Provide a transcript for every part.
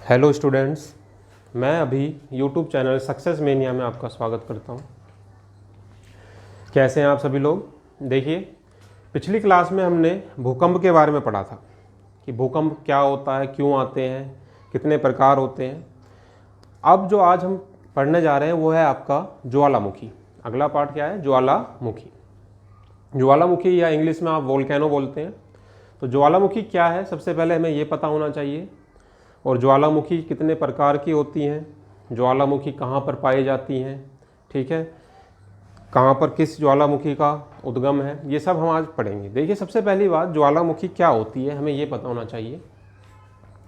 Hello students, मैं अभी YouTube channel success mania में आपका स्वागत करता हूं। कैसे हैं आप सभी लोग। देखिए, पिछली क्लास में हमने भूकंप के बारे में पढ़ा था कि भूकंप क्या होता है, क्यों आते हैं, कितने प्रकार होते हैं। अब जो आज हम पढ़ने जा रहे हैं वो है आपका ज्वालामुखी। अगला पार्ट क्या है? ज्वालामुखी। ज्वालामुखी या इंग्लिश में आप वोल्केनो बोलते हैं। तो ज्वालामुखी क्या है, सबसे पहले हमें ये पता होना चाहिए। और ज्वालामुखी कितने प्रकार की होती हैं, ज्वालामुखी कहाँ पर पाई जाती हैं, ठीक है, कहाँ पर किस ज्वालामुखी का उद्गम है, ये सब हम आज पढ़ेंगे। देखिए, सबसे पहली बात, ज्वालामुखी क्या होती है हमें ये पता होना चाहिए।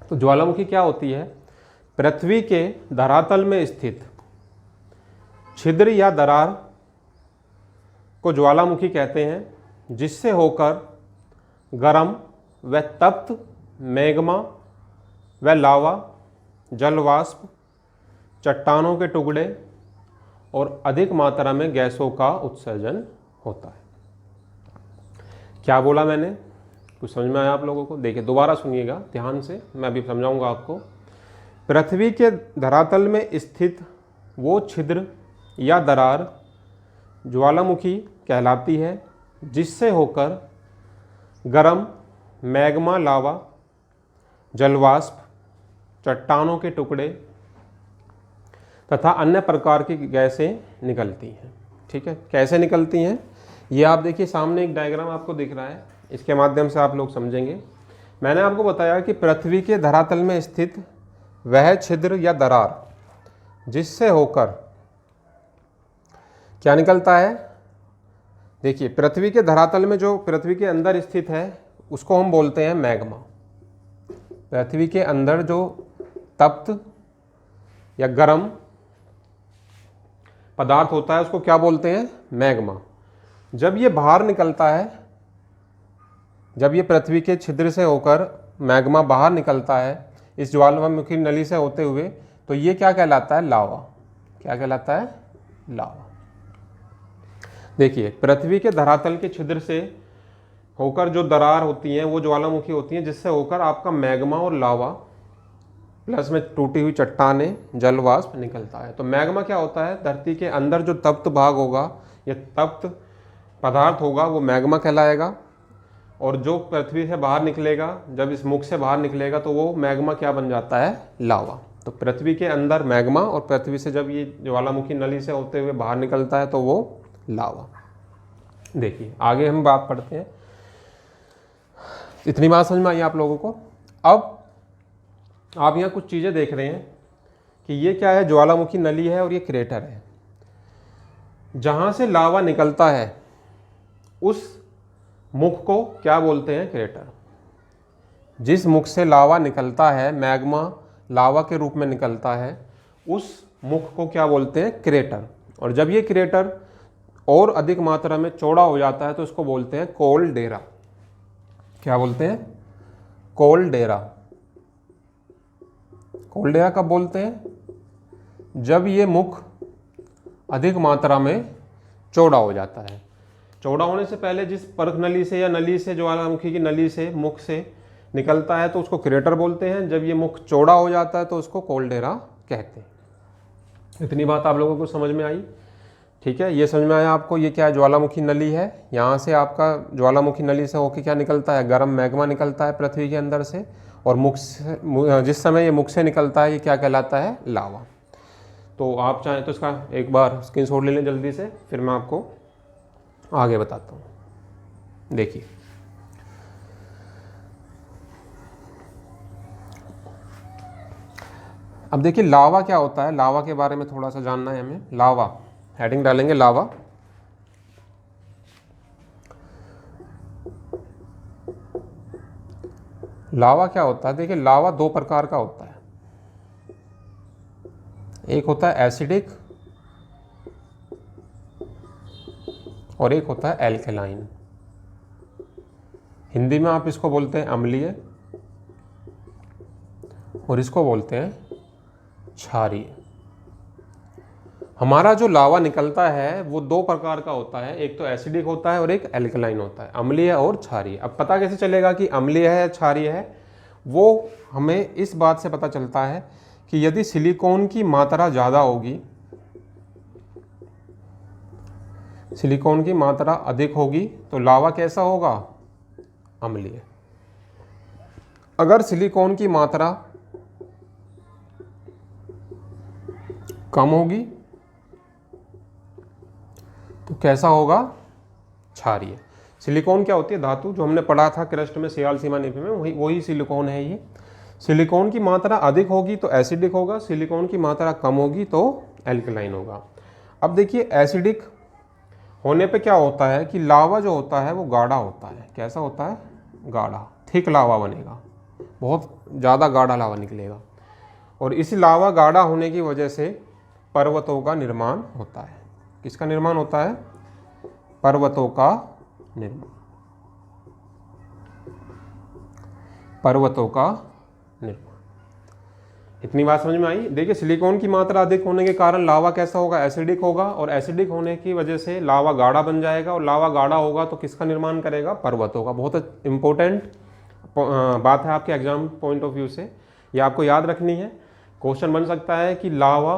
तो ज्वालामुखी क्या होती है? पृथ्वी के धरातल में स्थित छिद्र या दरार को ज्वालामुखी कहते हैं, जिससे होकर गर्म व तप्त मैग्मा व लावा, जलवाष्प, चट्टानों के टुकड़े और अधिक मात्रा में गैसों का उत्सर्जन होता है। क्या बोला मैंने? कुछ समझ में आया आप लोगों को? देखिए, दोबारा सुनिएगा ध्यान से, मैं अभी समझाऊंगा आपको। पृथ्वी के धरातल में स्थित वो छिद्र या दरार ज्वालामुखी कहलाती है, जिससे होकर गर्म मैग्मा, लावा, जलवाष्प, चट्टानों के टुकड़े तथा अन्य प्रकार की गैसें निकलती हैं। ठीक है, कैसे निकलती हैं ये आप देखिए, सामने एक डायग्राम आपको दिख रहा है, इसके माध्यम से आप लोग समझेंगे। मैंने आपको बताया कि पृथ्वी के धरातल में स्थित वह छिद्र या दरार जिससे होकर क्या निकलता है। देखिए, पृथ्वी के धरातल में जो पृथ्वी के अंदर स्थित है उसको हम बोलते हैं मैग्मा। पृथ्वी के अंदर जो तप्त या गर्म पदार्थ होता है उसको क्या बोलते हैं? मैग्मा। जब ये बाहर निकलता है, जब ये पृथ्वी के छिद्र से होकर मैग्मा बाहर निकलता है इस ज्वालामुखी नली से होते हुए, तो ये क्या कहलाता है? लावा। क्या कहलाता है? लावा। देखिए, पृथ्वी के धरातल के छिद्र से होकर जो दरार होती हैं वो ज्वालामुखी होती हैं, जिससे होकर आपका मैग्मा और लावा प्लस में टूटी हुई चट्टानें, जलवाष्प निकलता है। तो मैग्मा क्या होता है? धरती के अंदर जो तप्त भाग होगा या तप्त पदार्थ होगा वो मैग्मा कहलाएगा। और जो पृथ्वी से बाहर निकलेगा, जब इस मुख से बाहर निकलेगा तो वो मैग्मा क्या बन जाता है? लावा। तो पृथ्वी के अंदर मैग्मा और पृथ्वी से जब ये ज्वालामुखी नली से होते हुए बाहर निकलता है तो वो लावा। देखिए, आगे हम बात पढ़ते हैं। इतनी बात समझ में आई आप लोगों को? अब आप यहाँ कुछ चीज़ें देख रहे हैं कि ये क्या है? ज्वालामुखी नली है और ये क्रेटर है। जहाँ से लावा निकलता है उस मुख को क्या बोलते हैं? क्रेटर। जिस मुख से लावा निकलता है, मैग्मा लावा के रूप में निकलता है, उस मुख को क्या बोलते हैं? क्रेटर। और जब ये क्रेटर और अधिक मात्रा में चौड़ा हो जाता है तो इसको बोलते हैं कोलडेरा। क्या बोलते हैं? कोलडेरा। कोलडेरा कब बोलते हैं? जब ये मुख अधिक मात्रा में चौड़ा हो जाता है। चौड़ा होने से पहले जिस परख नली से या नली से, ज्वालामुखी की नली से, मुख से निकलता है तो उसको क्रेटर बोलते हैं। जब ये मुख चौड़ा हो जाता है तो उसको कोलडेरा कहते हैं। इतनी बात आप लोगों को समझ में आई? ठीक है, ये समझ में आया आपको? ये क्या है? ज्वालामुखी नली है। यहाँ से आपका ज्वालामुखी नली से होके क्या निकलता है? गर्म मैग्मा निकलता है पृथ्वी के अंदर से। और मुख से, जिस समय ये मुख से निकलता है, ये क्या कहलाता है? लावा। तो आप चाहें तो इसका एक बार स्क्रीनशॉट ले लें जल्दी से, फिर मैं आपको आगे बताता हूँ। देखिए, अब देखिए लावा क्या होता है। लावा के बारे में थोड़ा सा जानना है हमें। लावा, हेडिंग डालेंगे लावा। लावा क्या होता है? देखिए, लावा दो प्रकार का होता है। एक होता है एसिडिक और एक होता है एल्कलाइन। हिंदी में आप इसको बोलते हैं अम्लीय और इसको बोलते हैं क्षारीय। हमारा जो लावा निकलता है वो दो प्रकार का होता है, एक तो एसिडिक होता है और एक एल्कलाइन होता है, अम्लीय और क्षारीय। अब पता कैसे चलेगा कि अम्लीय है या क्षारीय है? वो हमें इस बात से पता चलता है कि यदि सिलिकॉन की मात्रा ज़्यादा होगी, सिलिकॉन की मात्रा अधिक होगी तो लावा कैसा होगा? अम्लीय। अगर सिलिकॉन की मात्रा कम होगी तो कैसा होगा? क्षारीय। सिलिकॉन क्या होती है? धातु, जो हमने पढ़ा था क्रस्ट में, सियाल सीमा निफी में, वही सिलिकॉन है ये। सिलिकॉन की मात्रा अधिक होगी तो एसिडिक होगा, सिलिकॉन की मात्रा कम होगी तो एल्कलाइन होगा। अब देखिए, एसिडिक होने पे क्या होता है कि लावा जो होता है वो गाढ़ा होता है। कैसा होता है? गाढ़ा, थिक लावा बनेगा, बहुत ज़्यादा गाढ़ा लावा निकलेगा। और इस लावा गाढ़ा होने की वजह से पर्वतों का निर्माण होता है। किसका निर्माण होता है? पर्वतों का निर्माण, पर्वतों का निर्माण। इतनी बात समझ में आई? देखिए, सिलिकॉन की मात्रा अधिक होने के कारण लावा कैसा होगा? एसिडिक होगा, और एसिडिक होने की वजह से लावा गाढ़ा बन जाएगा, और लावा गाढ़ा होगा तो किसका निर्माण करेगा? पर्वतों का। बहुत इंपॉर्टेंट बात है आपके एग्जाम पॉइंट ऑफ व्यू से, ये आपको याद रखनी है। क्वेश्चन बन सकता है कि लावा,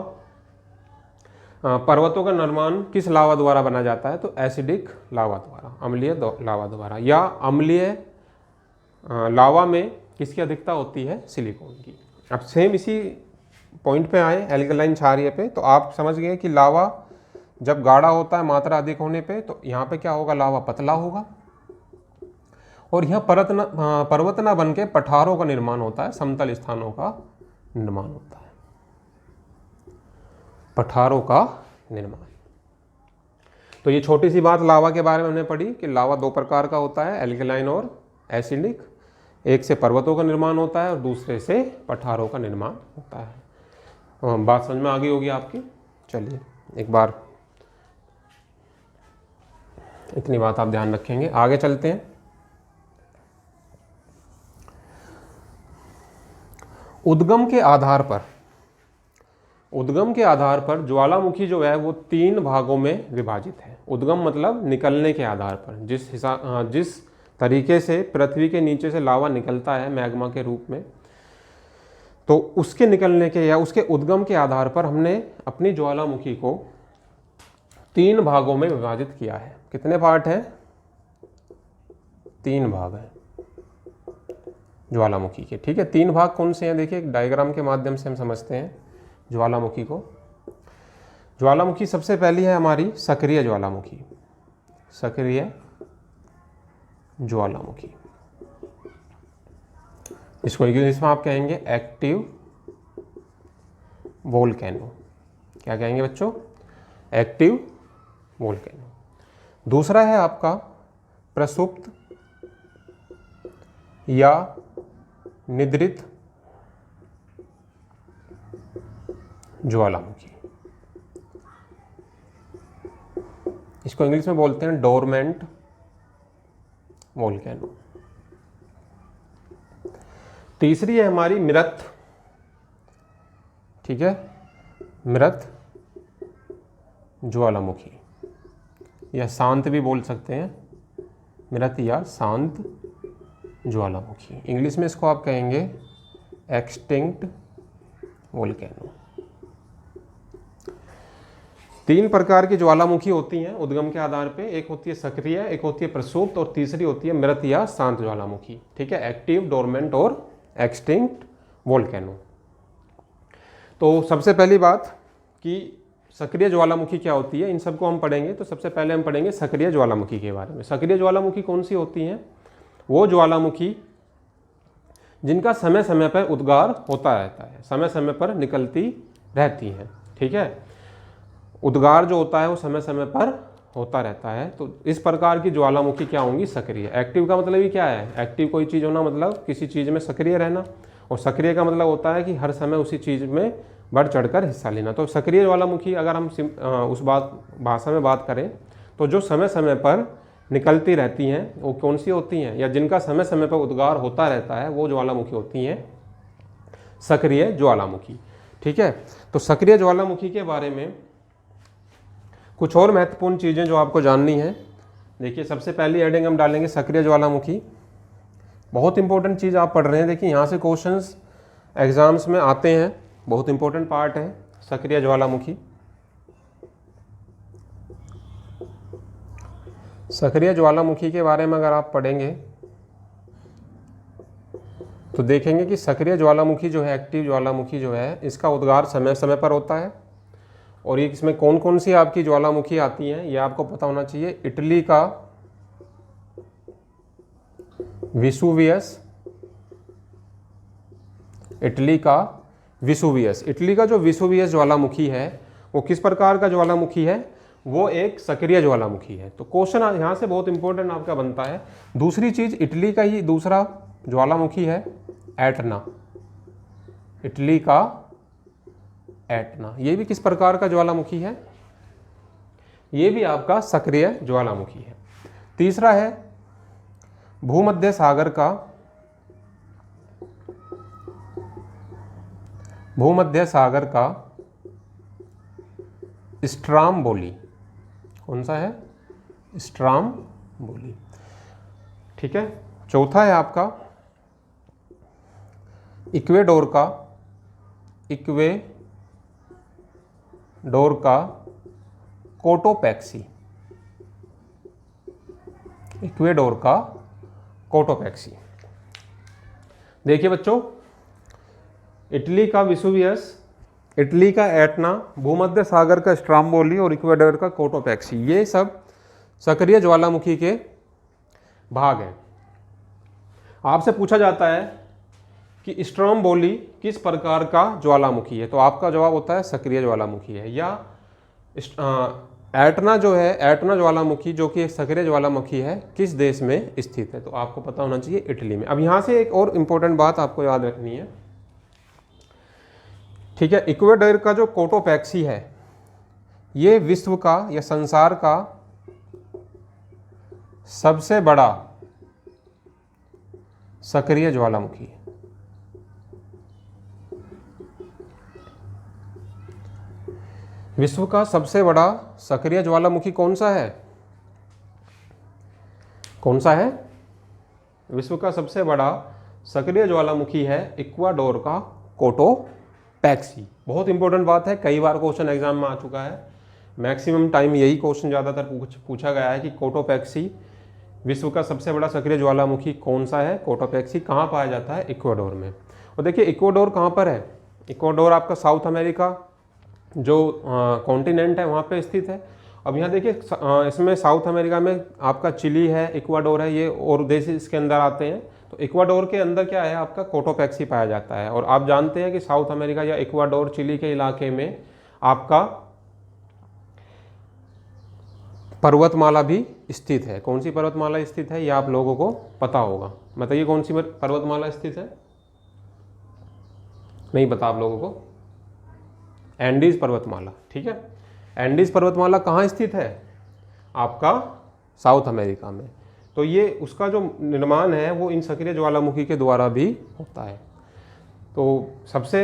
पर्वतों का निर्माण किस लावा द्वारा बना जाता है? तो एसिडिक लावा द्वारा, अम्लीय लावा द्वारा। या अम्लीय लावा में किसकी अधिकता होती है? सिलिकॉन की। अब सेम इसी पॉइंट पे आए, एल्कलाइन क्षारीय पे, तो आप समझ गए कि लावा जब गाढ़ा होता है मात्रा अधिक होने पे, तो यहाँ पे क्या होगा? लावा पतला होगा, और यहाँ पर्वत ना बन के पठारों का निर्माण होता है, समतल स्थानों का निर्माण होता है, पठारों का निर्माण। तो ये छोटी सी बात लावा के बारे में हमने पढ़ी कि लावा दो प्रकार का होता है, एल्कलाइन और एसिडिक। एक से पर्वतों का निर्माण होता है और दूसरे से पठारों का निर्माण होता है। बात समझ में आ गई होगी आपकी। चलिए एक बार इतनी बात आप ध्यान रखेंगे, आगे चलते हैं। उद्गम के आधार पर, उद्गम के आधार पर ज्वालामुखी जो है वो 3 भागों में विभाजित है। उद्गम मतलब निकलने के आधार पर, जिस तरीके से पृथ्वी के नीचे से लावा निकलता है मैग्मा के रूप में, तो उसके निकलने के या उसके उद्गम के आधार पर हमने अपनी ज्वालामुखी को 3 भागों में विभाजित किया है। कितने पार्ट हैं? 3 भाग हैं ज्वालामुखी के। ठीक है, 3 भाग कौन से हैं? देखिए, एक डायग्राम के माध्यम से हम समझते हैं ज्वालामुखी को। ज्वालामुखी सबसे पहली है हमारी सक्रिय ज्वालामुखी, सक्रिय ज्वालामुखी, इसको इंग्लिश में आप कहेंगे एक्टिव वोल्केनो। क्या कहेंगे बच्चों? Active volcano. दूसरा है आपका प्रसुप्त या निद्रित ज्वालामुखी, इसको इंग्लिश में बोलते हैं डोरमेंट वोल्केनो। तीसरी है हमारी मृत, ठीक है, मृत ज्वालामुखी, या शांत भी बोल सकते हैं, मृत या शांत ज्वालामुखी। इंग्लिश में इसको आप कहेंगे एक्सटिंक्ट वोल्केनो। 3 प्रकार की ज्वालामुखी होती हैं उद्गम के आधार पे। एक होती है सक्रिय, एक होती है प्रसुप्त, और तीसरी होती है मृत या शांत ज्वालामुखी। ठीक है, एक्टिव, डोरमेंट और एक्सटिंक्ट वोल्केनो। तो सबसे पहली बात कि सक्रिय ज्वालामुखी क्या होती है, इन सबको हम पढ़ेंगे। तो सबसे पहले हम पढ़ेंगे सक्रिय ज्वालामुखी के बारे में। सक्रिय ज्वालामुखी कौन सी होती हैं? वो ज्वालामुखी जिनका समय समय पर उद्गार होता रहता है, समय समय पर निकलती रहती हैं। ठीक है, उद्गार जो होता है वो समय समय पर होता रहता है। तो इस प्रकार की ज्वालामुखी क्या होंगी? सक्रिय। एक्टिव का मतलब ही क्या है? एक्टिव कोई चीज़ होना मतलब किसी चीज़ में सक्रिय रहना, और सक्रिय का मतलब होता है कि हर समय उसी चीज़ में बढ़ चढ़कर हिस्सा लेना। तो सक्रिय ज्वालामुखी अगर हम उस भाषा में बात करें तो जो समय समय पर निकलती रहती हैं वो कौन सी होती हैं, या जिनका समय समय पर उद्गार होता रहता है, वो ज्वालामुखी होती हैं सक्रिय ज्वालामुखी। ठीक है, तो सक्रिय ज्वालामुखी के बारे में कुछ और महत्वपूर्ण चीज़ें जो आपको जाननी है। देखिए, सबसे पहली हेडिंग हम डालेंगे सक्रिय ज्वालामुखी। बहुत इंपॉर्टेंट चीज़ आप पढ़ रहे हैं। देखिए यहाँ से क्वेश्चंस एग्जाम्स में आते हैं, बहुत इंपॉर्टेंट पार्ट है सक्रिय ज्वालामुखी। सक्रिय ज्वालामुखी के बारे में अगर आप पढ़ेंगे तो देखेंगे कि सक्रिय ज्वालामुखी जो है, एक्टिव ज्वालामुखी जो है, इसका उद्गार समय समय पर होता है। और ये इसमें कौन कौन सी आपकी ज्वालामुखी आती हैं ये आपको पता होना चाहिए। इटली का विसुवियस, इटली का विसुवियस, इटली का जो विसुवियस ज्वालामुखी है वो किस प्रकार का ज्वालामुखी है? वो एक सक्रिय ज्वालामुखी है। तो क्वेश्चन यहाँ से बहुत इंपॉर्टेंट आपका बनता है। दूसरी चीज, इटली का ही दूसरा ज्वालामुखी है एटना, इटली का एटना, ये भी किस प्रकार का ज्वालामुखी है? ये भी आपका सक्रिय ज्वालामुखी है। तीसरा है भूमध्य सागर का, भूमध्य सागर का स्ट्रामबोली। कौन सा है? स्ट्रामबोली। ठीक है। चौथा है आपका इक्वेडोर का, इक्वेडोर का कोटोपैक्सी, इक्वेडोर का कोटोपैक्सी। देखिए बच्चों, इटली का विसुवियस, इटली का एटना, भूमध्य सागर का स्ट्रामबोली और इक्वेडोर का कोटोपैक्सी, ये सब सक्रिय ज्वालामुखी के भाग हैं। आपसे पूछा जाता है कि स्ट्रामबोली किस प्रकार का ज्वालामुखी है, तो आपका जवाब होता है सक्रिय ज्वालामुखी है। या एटना जो है, एटना ज्वालामुखी जो कि एक सक्रिय ज्वालामुखी है, किस देश में स्थित है? तो आपको पता होना चाहिए इटली में। अब यहाँ से एक और इम्पोर्टेंट बात आपको याद रखनी है। ठीक है। इक्वेडोर का जो कोटोपैक्सी है ये विश्व का या संसार का सबसे बड़ा सक्रिय ज्वालामुखी है। विश्व का सबसे बड़ा सक्रिय ज्वालामुखी कौन सा है? कौन सा है? विश्व का सबसे बड़ा सक्रिय ज्वालामुखी है इक्वाडोर का कोटोपैक्सी। बहुत इंपॉर्टेंट बात है, कई बार क्वेश्चन एग्जाम में आ चुका है। मैक्सिमम टाइम यही क्वेश्चन ज़्यादातर पूछा गया है कि कोटोपैक्सी, विश्व का सबसे बड़ा सक्रिय ज्वालामुखी कौन सा है? कोटोपैक्सी। कहाँ पाया जाता है? इक्वाडोर में। और देखिए इक्वाडोर कहाँ पर है? इक्वाडोर आपका साउथ अमेरिका जो कॉन्टिनेंट है वहाँ पे स्थित है। अब यहाँ देखिए इसमें साउथ अमेरिका में आपका चिली है, इक्वाडोर है, ये और देश इसके अंदर आते हैं। तो इक्वाडोर के अंदर क्या है? आपका कोटोपैक्सी पाया जाता है। और आप जानते हैं कि साउथ अमेरिका या इक्वाडोर, चिली के इलाके में आपका पर्वतमाला भी स्थित है। कौन सी पर्वतमाला स्थित है ये आप लोगों को पता होगा। बताइए कौन सी पर्वतमाला स्थित है? नहीं पता आप लोगों को? एंडीज पर्वतमाला। ठीक है। एंडीज पर्वतमाला कहाँ स्थित है? आपका साउथ अमेरिका में। तो ये उसका जो निर्माण है वो इन सक्रिय ज्वालामुखी के द्वारा भी होता है। तो सबसे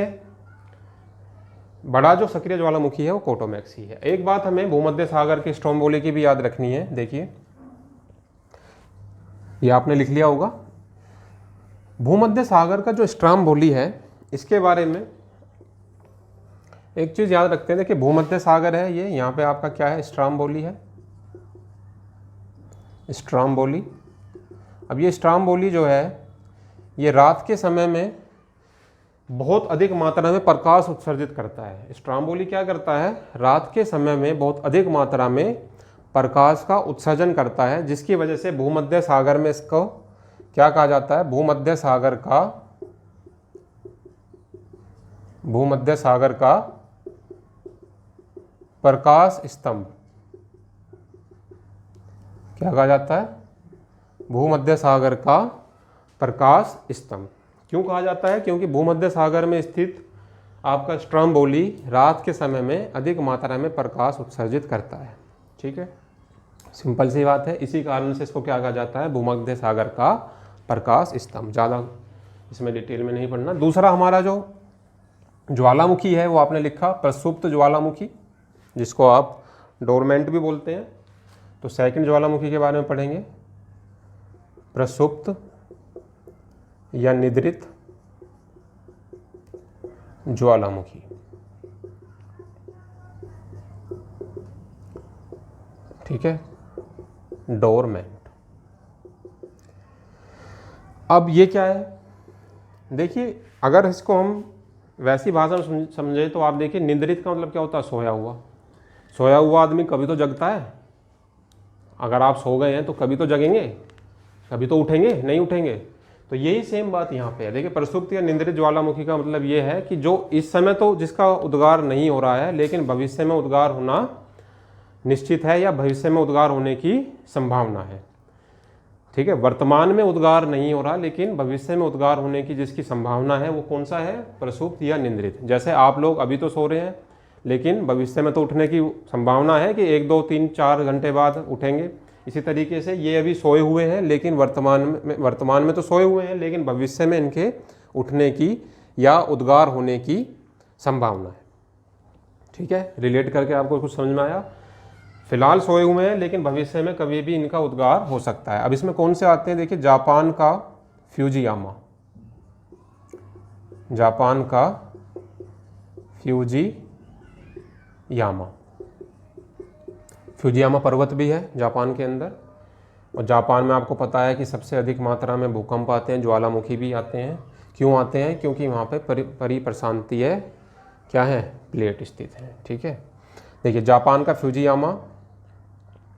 बड़ा जो सक्रिय ज्वालामुखी है वो कोटोपैक्सी है। एक बात हमें भूमध्य सागर के स्ट्रामबोली की भी याद रखनी है। देखिए ये आपने लिख लिया होगा। भूमध्य सागर का जो स्ट्रामबोली है इसके बारे में एक चीज़ याद रखते हैं। देखिए भूमध्य सागर है ये, यहाँ पे आपका क्या है? स्ट्रामबोली है, स्ट्रामबोली। अब ये स्ट्रामबोली जो है ये रात के समय में बहुत अधिक मात्रा में प्रकाश उत्सर्जित करता है। स्ट्रामबोली क्या करता है? रात के समय में बहुत अधिक मात्रा में प्रकाश का उत्सर्जन करता है, जिसकी वजह से भूमध्य सागर में इसको क्या कहा जाता है? भूमध्य सागर का, भूमध्य सागर का प्रकाश स्तंभ क्या कहा जाता है? भूमध्य सागर का प्रकाश स्तंभ। क्यों कहा जाता है? क्योंकि भूमध्य सागर में स्थित आपका स्ट्रामबोली रात के समय में अधिक मात्रा में प्रकाश उत्सर्जित करता है। ठीक है, सिंपल सी बात है। इसी कारण से इसको क्या कहा जाता है? भूमध्य सागर का प्रकाश स्तंभ। ज़्यादा इसमें डिटेल में नहीं पढ़ना। दूसरा हमारा जो ज्वालामुखी है वो आपने लिखा प्रसुप्त ज्वालामुखी, जिसको आप डोरमेंट भी बोलते हैं। तो सेकंड ज्वालामुखी के बारे में पढ़ेंगे, प्रसुप्त या निद्रित ज्वालामुखी। ठीक है, डोरमेंट। अब ये क्या है, देखिए अगर इसको हम वैसी भाषा में समझे तो आप देखिए निद्रित का मतलब क्या होता है, सोया हुआ। सोया हुआ आदमी कभी तो जगता है। अगर आप सो गए हैं तो कभी तो जगेंगे, कभी तो उठेंगे, नहीं उठेंगे। तो यही सेम बात यहाँ पे है। देखिए प्रसुप्त या निद्रित ज्वालामुखी का मतलब ये है कि जो इस समय तो जिसका उद्गार नहीं हो रहा है, लेकिन भविष्य में उद्गार होना निश्चित है या भविष्य में उद्गार होने की संभावना है। ठीक है, वर्तमान में उद्गार नहीं हो रहा लेकिन भविष्य में उद्गार होने की जिसकी संभावना है वो कौन सा है, प्रसुप्त या निद्रित। जैसे आप लोग अभी तो सो रहे हैं लेकिन भविष्य में तो उठने की संभावना है कि 1, 2, 3, 4 घंटे बाद उठेंगे। इसी तरीके से ये अभी सोए हुए हैं लेकिन वर्तमान में तो सोए हुए हैं लेकिन भविष्य में इनके उठने की या उद्गार होने की संभावना है। ठीक है, रिलेट करके आपको कुछ समझ में आया। फिलहाल सोए हुए हैं लेकिन भविष्य में कभी भी इनका उद्गार हो सकता है। अब इसमें कौन से आते हैं, देखिए जापान का फ्यूजियामा, जापान का फ्यूजियामा। फ्यूजियामा पर्वत भी है जापान के अंदर, और जापान में आपको पता है कि सबसे अधिक मात्रा में भूकंप आते हैं, ज्वालामुखी भी आते हैं। क्यों आते हैं, क्योंकि वहाँ पे परिप्रशांतीय क्या है, प्लेट स्थित है। ठीक है, देखिए जापान का फ्यूजियामा।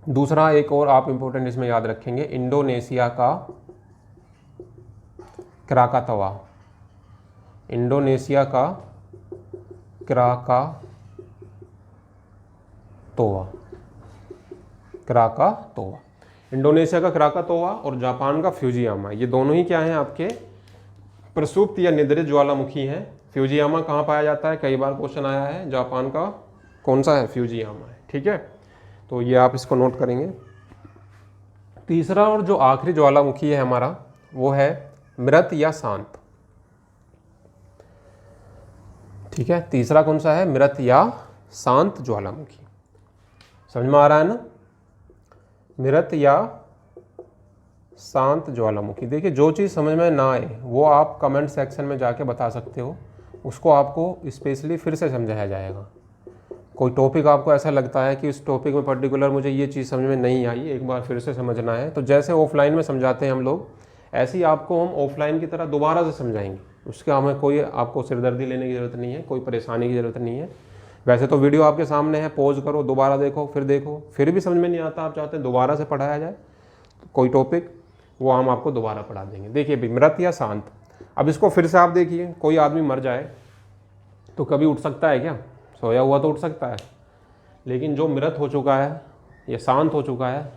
दूसरा एक और आप इंपॉर्टेंट इसमें याद रखेंगे, इंडोनेशिया का क्राकातोआ, इंडोनेशिया का क्राकातोआ, क्राकातोआ, इंडोनेशिया का क्राकातोआ और जापान का फ्यूजियामा, ये दोनों ही क्या हैं, आपके प्रसुप्त या निद्रित ज्वालामुखी हैं। फ्यूजियामा कहाँ पाया जाता है, कई बार क्वेश्चन आया है, जापान का कौन सा है, फ्यूजियामा है। ठीक है, तो ये आप इसको नोट करेंगे। तीसरा और जो आखिरी ज्वालामुखी है हमारा वो है मृत या शांत। ठीक है, तीसरा कौन सा है, मृत या शांत ज्वालामुखी। समझ में आ रहा है ना, मृत या शांत ज्वालामुखी। देखिए जो चीज़ समझ में ना आए वो आप कमेंट सेक्शन में जाके बता सकते हो, उसको आपको स्पेशली फिर से समझाया जाएगा। कोई टॉपिक आपको ऐसा लगता है कि इस टॉपिक में पर्टिकुलर मुझे ये चीज़ समझ में नहीं आई, एक बार फिर से समझना है, तो जैसे ऑफलाइन में समझाते हैं हम लोग, ऐसे ही आपको हम ऑफलाइन की तरह दोबारा से समझाएंगे। उसका हमें कोई आपको सिरदर्दी लेने की ज़रूरत नहीं है, कोई परेशानी की ज़रूरत नहीं है। वैसे तो वीडियो आपके सामने है, पॉज करो, दोबारा देखो, फिर भी समझ में नहीं आता, आप चाहते हैं दोबारा से पढ़ाया जाए तो कोई टॉपिक, वो हम आपको दोबारा पढ़ा देंगे। देखिए भी मृत या शांत, अब इसको फिर से आप देखिए, कोई आदमी मर जाए तो कभी उठ सकता है क्या, सोया हुआ तो उठ सकता है, लेकिन जो मृत हो चुका है या शांत हो चुका है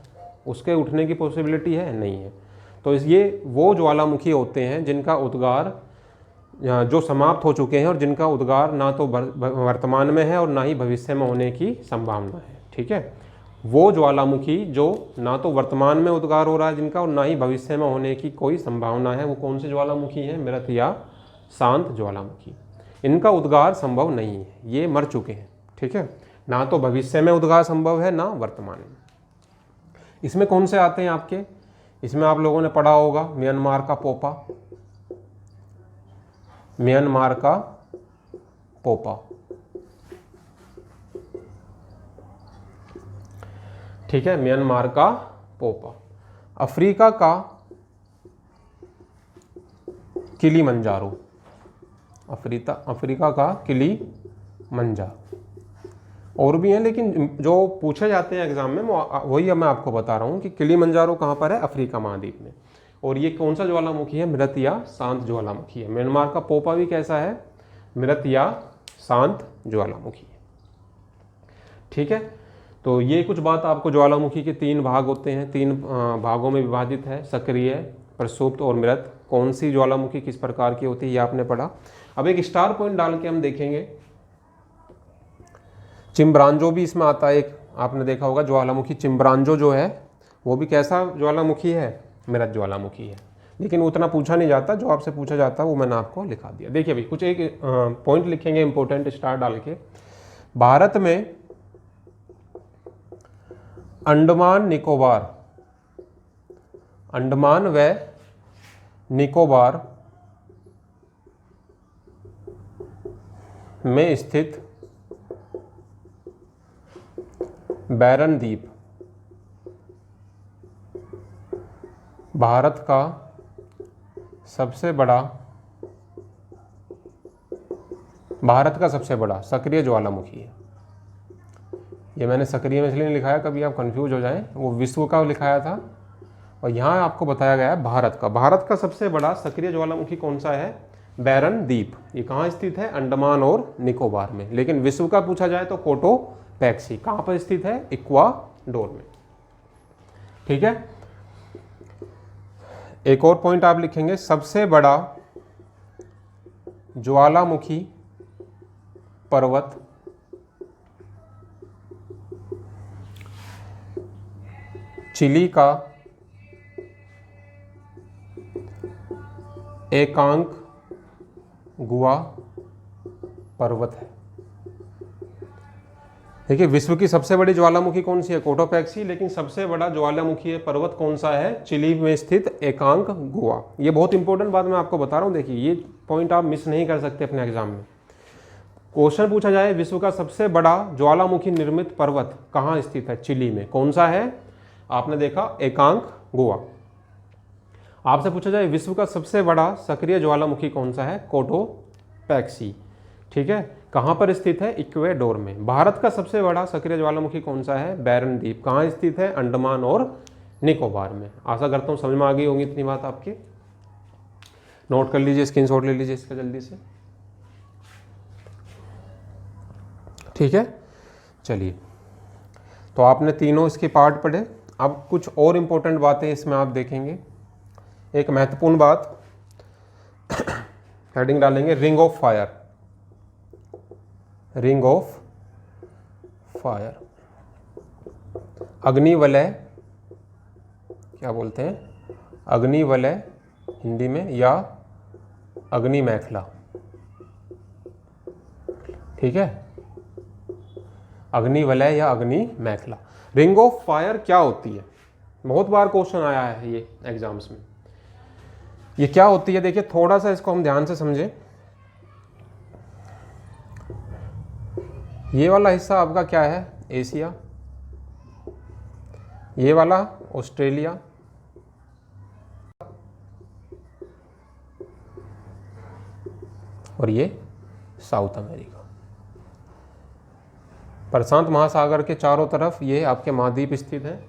उसके उठने की पॉसिबिलिटी है, नहीं है। तो ये वो ज्वालामुखी होते हैं जिनका उद्गार जो समाप्त हो चुके हैं और जिनका उद्गार ना तो वर्तमान में है और ना ही भविष्य में होने की संभावना है। ठीक है, वो ज्वालामुखी जो ना तो वर्तमान में उद्गार हो रहा है जिनका और ना ही भविष्य में होने की कोई संभावना है, वो कौन से ज्वालामुखी हैं, मृत या शांत ज्वालामुखी। इनका उद्गार संभव नहीं है, ये मर चुके हैं। ठीक है, ना तो भविष्य में उद्गार संभव है ना वर्तमान में। इसमें कौन से आते हैं आपके, इसमें आप लोगों ने पढ़ा होगा म्यांमार का पोपा, म्यांमार का पोपा। ठीक है, म्यांमार का पोपा। अफ्रीका का किलीमंजारो, अफ्रीका का किलीमंजारो। और भी हैं लेकिन जो पूछे जाते हैं एग्जाम में वही मैं आपको बता रहा हूँ कि किलीमंजारो कहाँ पर है, अफ्रीका महाद्वीप में। और ये कौन सा ज्वालामुखी है, मृत या शांत ज्वालामुखी है। म्यांमार का पोपा भी कैसा है, मृत या शांत ज्वालामुखी है। ठीक है, तो ये कुछ बात आपको, ज्वालामुखी के 3 भाग होते हैं, 3 भागों में विभाजित है, सक्रिय, प्रसुप्त और मृत। कौन सी ज्वालामुखी किस प्रकार की होती है ये आपने पढ़ा। अब एक स्टार पॉइंट डाल के हम देखेंगे, चिम्ब्रांजो भी इसमें आता है एक, आपने देखा होगा ज्वालामुखी चिम्ब्रांजो जो है वो भी कैसा ज्वालामुखी है, मृत ज्वालामुखी है। लेकिन उतना पूछा नहीं जाता, जो आपसे पूछा जाता है वो मैंने आपको लिखा दिया। देखिए भाई कुछ एक पॉइंट लिखेंगे इंपॉर्टेंट स्टार डाल के। भारत में अंडमान निकोबार, अंडमान व निकोबार में स्थित बैरन द्वीप भारत का सबसे बड़ा सक्रिय ज्वालामुखी है। ये मैंने सक्रिय में इसलिए नहीं लिखाया कभी आप कंफ्यूज हो जाएं, वो विश्व का लिखाया था और यहाँ आपको बताया गया है भारत का सबसे बड़ा सक्रिय ज्वालामुखी कौन सा है? बैरन द्वीप। ये कहाँ स्थित है? अंडमान और निकोबार में। लेकिन विश्व का पूछा जाए तो कोटोपैक्सी कहाँ पर स्थित है? इक्वाडोर में। ठीक है, एक और पॉइंट आप लिखेंगे, सबसे बड़ा ज्वालामुखी पर्वत चिली का एकांक गुआ पर्वत है। देखिए, विश्व की सबसे बड़ी ज्वालामुखी कौन सी है? कोटोपैक्सी। लेकिन सबसे बड़ा ज्वालामुखी पर्वत कौन सा है? चिली में स्थित एकांक गुआ। ये बहुत इंपॉर्टेंट बात मैं आपको बता रहा हूँ। देखिए, ये पॉइंट आप मिस नहीं कर सकते अपने एग्जाम में। क्वेश्चन पूछा जाए विश्व का सबसे बड़ा ज्वालामुखी निर्मित पर्वत कहाँ स्थित है? चिली में। कौन सा है? आपने देखा एकांक गुआ। आपसे पूछा जाए विश्व का सबसे बड़ा सक्रिय ज्वालामुखी कौन सा है? कोटोपैक्सी। ठीक है, कहाँ पर स्थित है? इक्वेडोर में। भारत का सबसे बड़ा सक्रिय ज्वालामुखी कौन सा है? बैरन द्वीप। कहाँ स्थित है? अंडमान और निकोबार में। आशा करता हूँ समझ में आ गई होगी इतनी बात आपकी। नोट कर लीजिए, स्क्रीनशॉट ले लीजिए इसका जल्दी से। ठीक है, चलिए, तो आपने तीनों इसके पार्ट पढ़े। अब कुछ और इंपॉर्टेंट बातें इसमें आप देखेंगे। एक महत्वपूर्ण बात हेडिंग डालेंगे, ring of fire. Ring of fire, अग्निवलय क्या बोलते हैं? अग्निवलय हिंदी में, या अग्निमेखला। ठीक है, अग्निवलय या अग्निमेखला। रिंग ऑफ फायर क्या होती है? बहुत बार क्वेश्चन आया है ये एग्जाम्स में। ये क्या होती है? देखिए, थोड़ा सा इसको हम ध्यान से समझें। ये वाला हिस्सा आपका क्या है? एशिया। ये वाला ऑस्ट्रेलिया, और ये साउथ अमेरिका। प्रशांत महासागर के चारों तरफ ये आपके महाद्वीप स्थित हैं।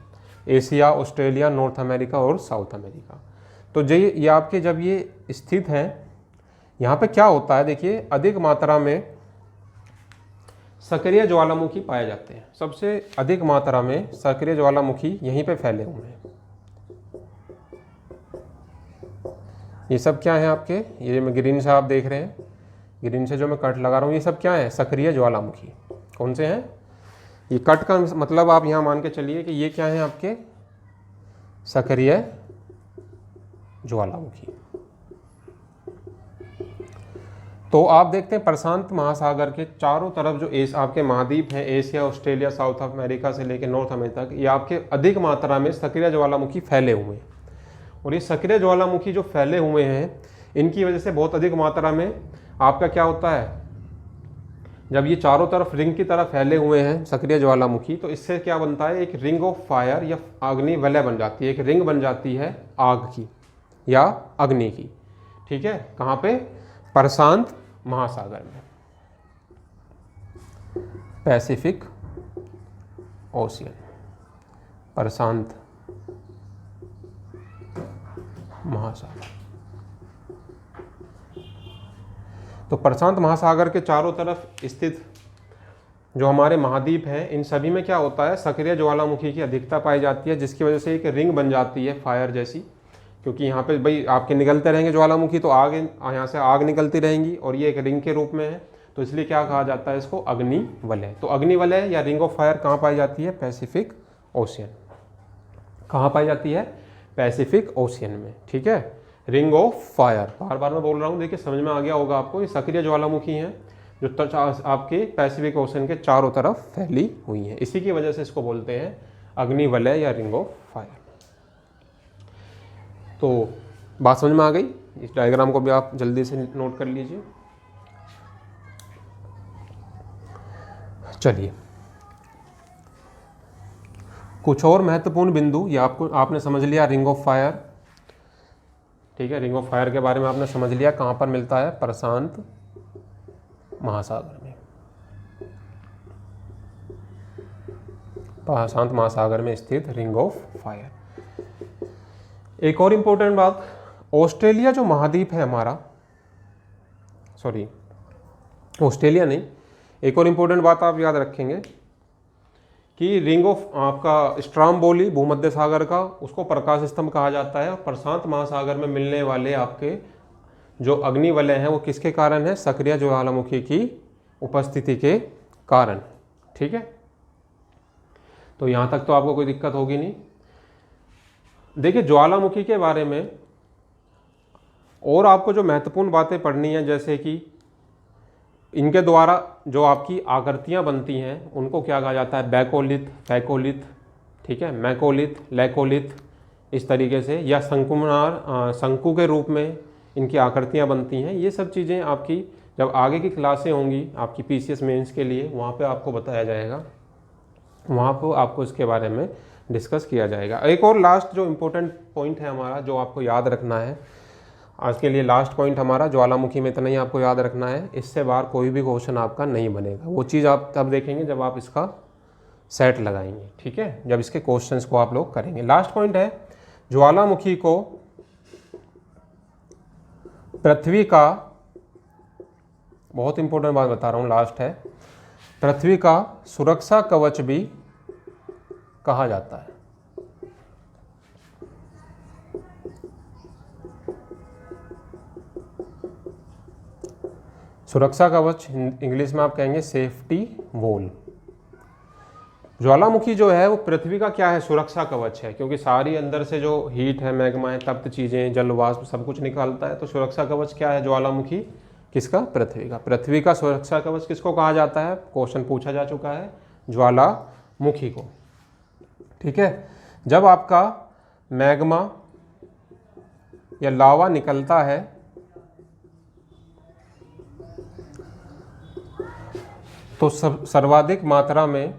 एशिया, ऑस्ट्रेलिया, नॉर्थ अमेरिका और साउथ अमेरिका। तो ये आपके जब ये स्थित हैं, यहाँ पे क्या होता है? देखिए, अधिक मात्रा में सक्रिय ज्वालामुखी पाए जाते हैं। सबसे अधिक मात्रा में सक्रिय ज्वालामुखी यहीं पे फैले हुए हैं। ये सब क्या है आपके? ये मैं ग्रीन से आप देख रहे हैं, ग्रीन से जो मैं कट लगा रहा हूँ, ये सब क्या है? सक्रिय ज्वालामुखी। कौन से हैं? ये कट का मतलब आप यहाँ मान के चलिए कि ये क्या है आपके? सक्रिय ज्वालामुखी। तो आप देखते हैं प्रशांत महासागर के चारों तरफ जो आपके महाद्वीप हैं, एशिया, ऑस्ट्रेलिया, साउथ अमेरिका से लेकर नॉर्थ अमेरिका तक, ये आपके अधिक मात्रा में सक्रिय ज्वालामुखी फैले हुए हैं। और ये सक्रिय ज्वालामुखी जो फैले हुए हैं, इनकी वजह से बहुत अधिक मात्रा में आपका क्या होता है? जब ये चारों तरफ रिंग की तरह फैले हुए हैं सक्रिय ज्वालामुखी, तो इससे क्या बनता है? एक रिंग ऑफ फायर या अग्निवलय बन जाती है। एक रिंग बन जाती है आग की या अग्नि की। ठीक है, कहाँ पे? प्रशांत महासागर में, पैसिफिक ओशियन, प्रशांत महासागर। तो प्रशांत महासागर के चारों तरफ स्थित जो हमारे महाद्वीप हैं, इन सभी में क्या होता है? सक्रिय ज्वालामुखी की अधिकता पाई जाती है, जिसकी वजह से एक रिंग बन जाती है फायर जैसी। क्योंकि यहाँ पे भाई आपके निकलते रहेंगे ज्वालामुखी, तो आग यहाँ से आग निकलती रहेंगी और ये एक रिंग के रूप में है, तो इसलिए क्या कहा जाता है इसको? अग्निवलय। तो अग्निवलय या रिंग ऑफ फायर कहाँ पाई जाती है? Pacific ocean. कहाँ पाई जाती है? पैसिफिक ओशियन में। ठीक है, रिंग ऑफ फायर, बार बार मैं बोल रहा हूँ, देखिए समझ में आ गया होगा आपको। ये सक्रिय ज्वालामुखी हैं जो आपके पैसिफिक ओशन के चारों तरफ फैली हुई हैं। इसी की वजह से इसको बोलते हैं अग्निवलय या रिंग ऑफ फायर। तो बात समझ में आ गई? इस डायग्राम को भी आप जल्दी से नोट कर लीजिए। चलिए, कुछ और महत्वपूर्ण बिंदु, ये आपने समझ लिया रिंग ऑफ फायर, ठीक है। रिंग ऑफ फायर के बारे में आपने समझ लिया, कहाँ पर मिलता है, प्रशांत महासागर में, प्रशांत महासागर में स्थित रिंग ऑफ फायर। एक और इंपॉर्टेंट बात, ऑस्ट्रेलिया जो महाद्वीप है हमारा, सॉरी ऑस्ट्रेलिया नहीं, एक और इंपॉर्टेंट बात आप याद रखेंगे कि रिंग ऑफ आपका स्ट्राम्बोली भूमध्य सागर का, उसको प्रकाश स्तंभ कहा जाता है। प्रशांत महासागर में मिलने वाले आपके जो अग्निवलय हैं वो किसके कारण है, सक्रिय ज्वालामुखी की उपस्थिति के कारण, ठीक है। तो यहाँ तक तो आपको कोई दिक्कत होगी नहीं। देखिए, ज्वालामुखी के बारे में और आपको जो महत्वपूर्ण बातें पढ़नी है, जैसे कि इनके द्वारा जो आपकी आकृतियाँ बनती हैं उनको क्या कहा जाता है, बैकोलिथ, फैकोलिथ, ठीक है, मैकोलिथ, लैकोलिथ, इस तरीके से, या शंकु के रूप में इनकी आकृतियाँ बनती हैं। ये सब चीज़ें आपकी जब आगे की क्लासें होंगी आपकी पीसीएस मेंस के लिए, वहाँ पे आपको बताया जाएगा, वहाँ पर आपको इसके बारे में डिस्कस किया जाएगा। एक और लास्ट जो इम्पोर्टेंट पॉइंट है हमारा, जो आपको याद रखना है आज के लिए, लास्ट पॉइंट हमारा ज्वालामुखी में इतना ही आपको याद रखना है, इससे बाहर कोई भी क्वेश्चन आपका नहीं बनेगा। वो चीज़ आप तब देखेंगे जब आप इसका सेट लगाएंगे, ठीक है, जब इसके क्वेश्चंस को आप लोग करेंगे। लास्ट पॉइंट है, ज्वालामुखी को पृथ्वी का, बहुत इंपॉर्टेंट बात बता रहा हूँ, लास्ट है, पृथ्वी का सुरक्षा कवच भी कहा जाता है। सुरक्षा कवच इंग्लिश में आप कहेंगे सेफ्टी वॉल। ज्वालामुखी जो है वो पृथ्वी का क्या है, सुरक्षा कवच है, क्योंकि सारी अंदर से जो हीट है, मैग्मा है, तप्त चीज़ें, जल वाष्प सब कुछ निकालता है। तो सुरक्षा कवच क्या है ज्वालामुखी, किसका, पृथ्वी का। पृथ्वी का सुरक्षा कवच किसको कहा जाता है, क्वेश्चन पूछा जा चुका है, ज्वालामुखी को, ठीक है। जब आपका मैग्मा या लावा निकलता है तो सर्वाधिक मात्रा में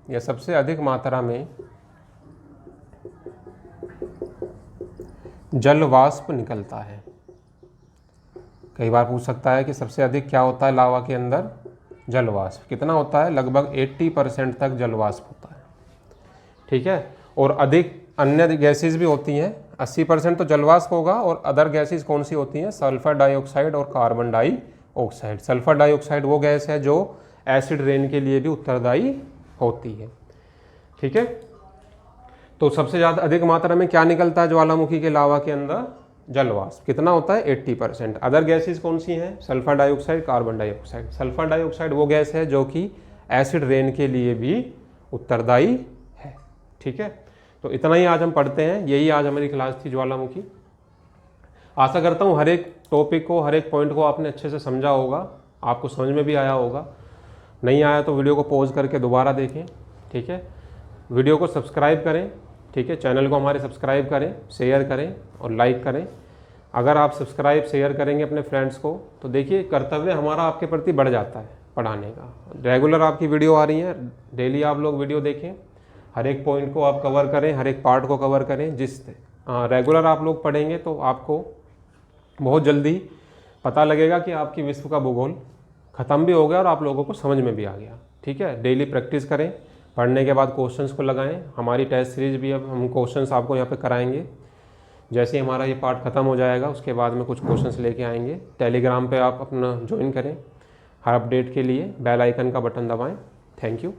या सबसे अधिक मात्रा में जल वाष्प निकलता है। कई बार पूछ सकता है कि सबसे अधिक क्या होता है लावा के अंदर, जल वाष्प। कितना होता है, लगभग 80% तक जल वाष्प होता है, ठीक है। और अधिक अन्य गैसेज भी होती हैं, 80% तो जल वाष्प होगा, और अदर गैसेज कौन सी होती हैं, सल्फर डाइऑक्साइड और कार्बन डाइऑक्साइड। सल्फर डाइऑक्साइड वो गैस है जो एसिड रेन के लिए भी उत्तरदायी होती है, ठीक है। तो सबसे ज़्यादा अधिक मात्रा में क्या निकलता है ज्वालामुखी के लावा के अंदर, जल वाष्प। कितना होता है, 80%। अदर गैसेस कौन सी हैं, sulphur dioxide, carbon dioxide. Sulphur dioxide वो गैस है जो कि एसिड रेन के लिए भी उत्तरदायी है, ठीक है। तो इतना ही आज हम पढ़ते हैं, यही आज हमारी क्लास थी ज्वालामुखी। आशा करता हूँ हर एक टॉपिक को, हर एक पॉइंट को आपने अच्छे से समझा होगा, आपको समझ में भी आया होगा। नहीं आया तो वीडियो को पॉज करके दोबारा देखें, ठीक है। वीडियो को सब्सक्राइब करें, ठीक है, चैनल को हमारे सब्सक्राइब करें, शेयर करें और लाइक करें। अगर आप सब्सक्राइब शेयर करेंगे अपने फ्रेंड्स को तो देखिए कर्तव्य हमारा आपके प्रति बढ़ जाता है पढ़ाने का। रेगुलर आपकी वीडियो आ रही है, डेली आप लोग वीडियो देखें, हर एक पॉइंट को आप कवर करें, हर एक पार्ट को कवर करें। जिस रेगुलर आप लोग पढ़ेंगे तो आपको बहुत जल्दी पता लगेगा कि आपकी विश्व का भूगोल ख़त्म भी हो गया और आप लोगों को समझ में भी आ गया, ठीक है। डेली प्रैक्टिस करें, पढ़ने के बाद क्वेश्चंस को लगाएं। हमारी टेस्ट सीरीज भी अब हम क्वेश्चंस आपको यहाँ पे कराएंगे। जैसे ही हमारा ये पार्ट ख़त्म हो जाएगा उसके बाद में कुछ क्वेश्चंस लेके आएंगे। टेलीग्राम पे आप अपना ज्वाइन करें, हर अपडेट के लिए बेल आइकन का बटन दबाएं। Thank you.